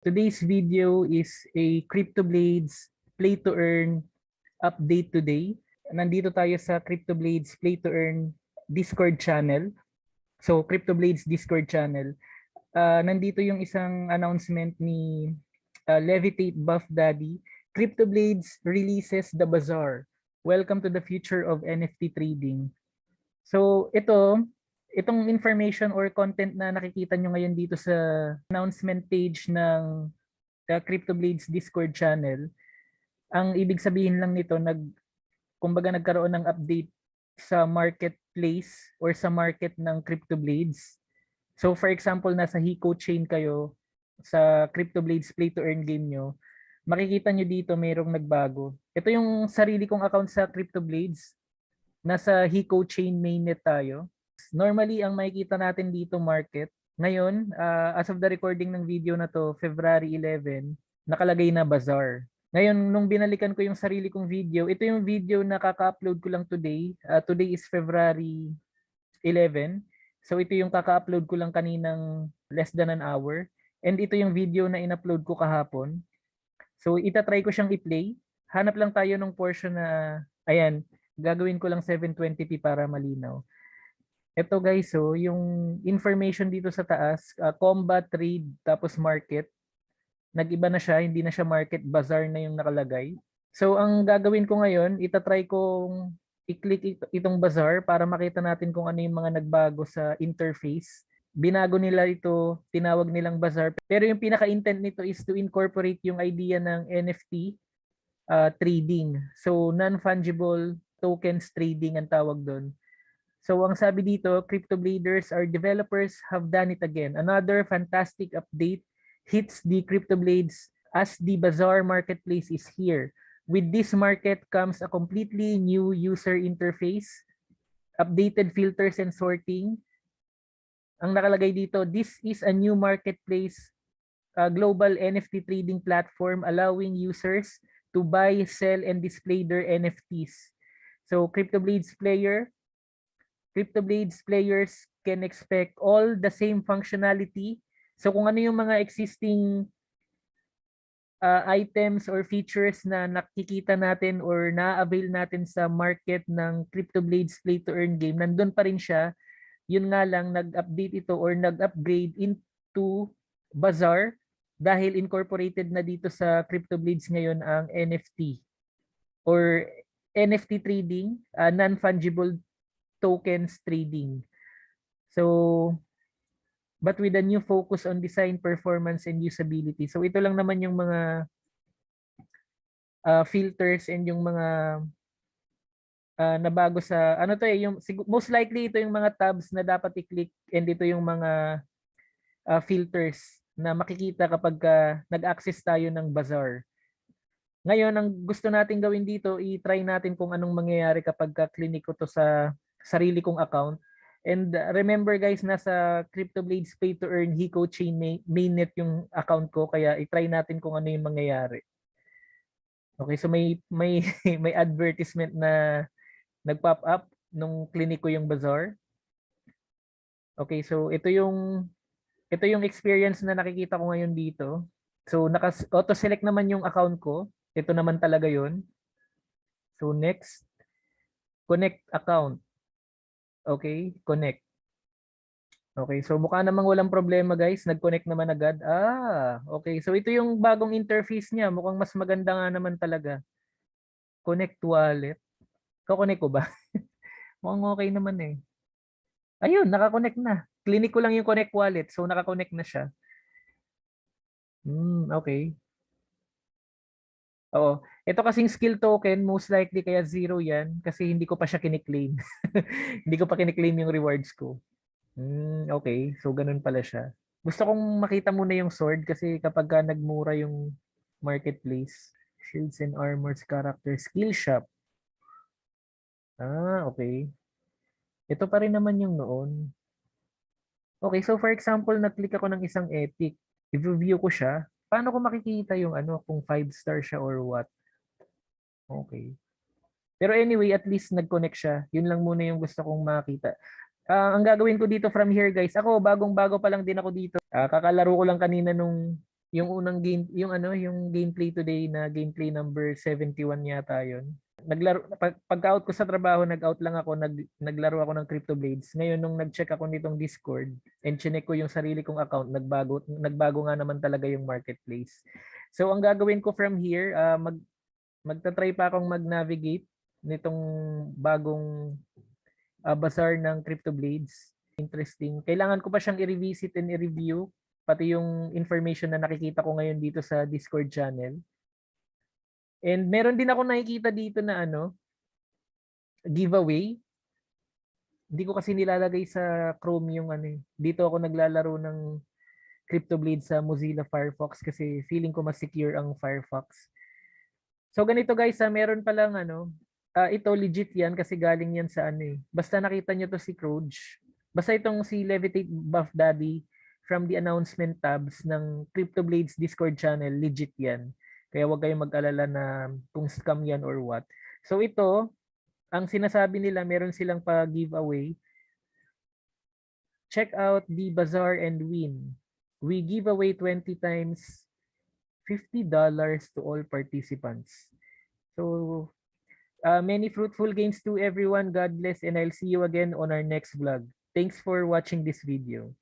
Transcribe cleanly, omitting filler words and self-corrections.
Today's video is a CryptoBlades Play to Earn update today. Nandito tayo sa CryptoBlades Play to Earn Discord channel. So CryptoBlades Discord channel. Nandito yung isang announcement ni Levitate Buff Daddy. CryptoBlades releases the bazaar. Welcome to the future of NFT trading. So itong information or content na nakikita nyo ngayon dito sa announcement page ng CryptoBlades Discord channel, ang ibig sabihin lang nito, kumbaga nagkaroon ng update sa marketplace or sa market ng CryptoBlades. So for example, nasa Hiko chain kayo sa CryptoBlades Play to Earn game nyo, makikita nyo dito mayroong nagbago. Ito yung sarili kong account sa CryptoBlades. Nasa Hiko chain mainnet tayo. Normally, ang makikita natin dito market. Ngayon, as of the recording ng video na to, February 11, nakalagay na bazaar. Ngayon, nung binalikan ko yung sarili kong video, ito yung video na kaka-upload ko lang today. Today is February 11. So ito yung kaka-upload ko lang kaninang less than an hour. And ito yung video na in-upload ko kahapon. So itatry ko siyang i-play. Hanap lang tayo ng portion na, ayan, gagawin ko lang 720p para malinaw. Ito guys, so yung information dito sa taas, combat, trade, tapos market. Nag-iba na siya, hindi na siya market, bazaar na yung nakalagay. So ang gagawin ko ngayon, itatry kong i-click itong bazaar para makita natin kung ano yung mga nagbago sa interface. Binago nila ito, tinawag nilang bazaar. Pero yung pinaka-intent nito is to incorporate yung idea ng NFT trading. So non-fungible tokens trading ang tawag doon. So ang sabi dito, CryptoBladers, our developers have done it again. Another fantastic update hits the CryptoBlades as the bazaar marketplace is here. With this market comes a completely new user interface, updated filters and sorting. Ang nakalagay dito, this is a new marketplace, global NFT trading platform allowing users to buy, sell, and display their NFTs. So CryptoBlades players can expect all the same functionality. So kung ano yung mga existing items or features na nakikita natin or na-avail natin sa market ng CryptoBlades Play to Earn game, nandun pa rin siya. Yun nga lang, nag-update ito or nag-upgrade into bazaar dahil incorporated na dito sa CryptoBlades ngayon ang NFT or NFT trading, non-fungible tokens trading. So, but with a new focus on design, performance, and usability. So ito lang naman yung mga filters and yung mga nabago sa, ano to eh, yung, most likely ito yung mga tabs na dapat i-click and ito yung mga filters na makikita kapag nag-access tayo ng bazaar. Ngayon, ang gusto natin gawin dito, i-try natin kung anong mangyayari kapag clinic ko to sa sarili kong account. And remember guys, nasa CryptoBlades Pay to Earn Hiko chain mainnet yung account ko, kaya i-try natin kung ano yung mangyayari. Okay, so may may advertisement na nag-pop up nung clinic ko yung bazaar. Okay, so ito yung experience na nakikita ko ngayon dito. So auto-select naman yung account ko. Ito naman talaga yun. So next, connect account. Okay, connect. Okay, so mukha namang walang problema guys. Nag-connect naman agad. Okay. So ito yung bagong interface niya. Mukhang mas maganda nga naman talaga. Connect wallet. Ko-connect ko ba? Mukhang okay naman eh. Ayun, naka-connect na. Clinic ko lang yung connect wallet. So naka-connect na siya. Okay. Oo. Ito kasing skill token, most likely kaya 0 yan kasi hindi ko pa siya kiniklaim. Hindi ko pa kiniklaim yung rewards ko. Okay. So, ganun pala siya. Gusto kong makita muna yung sword kasi kapag nagmura yung marketplace. Shields and Armors character skill shop. Okay. Ito pa rin naman yung noon. Okay, so for example, nag-click ako ng isang epic. I-view ko siya. Paano ko makikita yung ano, kung 5-star siya or what? Okay. Pero anyway, at least nag-connect siya. Yun lang muna yung gusto kong makita. Ang gagawin ko dito from here guys, ako bagong-bago pa lang din ako dito. Kakalaro ko lang kanina nung Yung unang game, yung ano, yung gameplay today na gameplay number 71 yata yun. Naglaro pagka-out ko sa trabaho, nag-out lang ako, naglaro ako ng Crypto Blades. Ngayon nung nag-check ako nitong Discord and chinek ko yung sarili kong account, nagbago nga naman talaga yung marketplace. So ang gagawin ko from here, magta-try pa akong mag-navigate nitong bagong bazaar ng Crypto Blades. Interesting. Kailangan ko pa siyang i-revisit and i-review pati yung information na nakikita ko ngayon dito sa Discord channel. And meron din ako nakikita dito na ano, giveaway. Hindi ko kasi nilalagay sa Chrome yung ano. Dito ako naglalaro ng CryptoBlade sa Mozilla Firefox kasi feeling ko mas secure ang Firefox. So ganito guys, meron palang ano, ito legit yan kasi galing yan sa ano eh. Basta nakita nyo to si Croj. Basta itong si Levitate Buff Daddy from the announcement tabs ng CryptoBlades Discord channel, legit yan. Kaya huwag kayong mag-alala na kung scam yan or what. So ito, ang sinasabi nila, meron silang pa-giveaway. Check out the bazaar and win. We give away 20 times $50 to all participants. So, many fruitful gains to everyone. God bless and I'll see you again on our next vlog. Thanks for watching this video.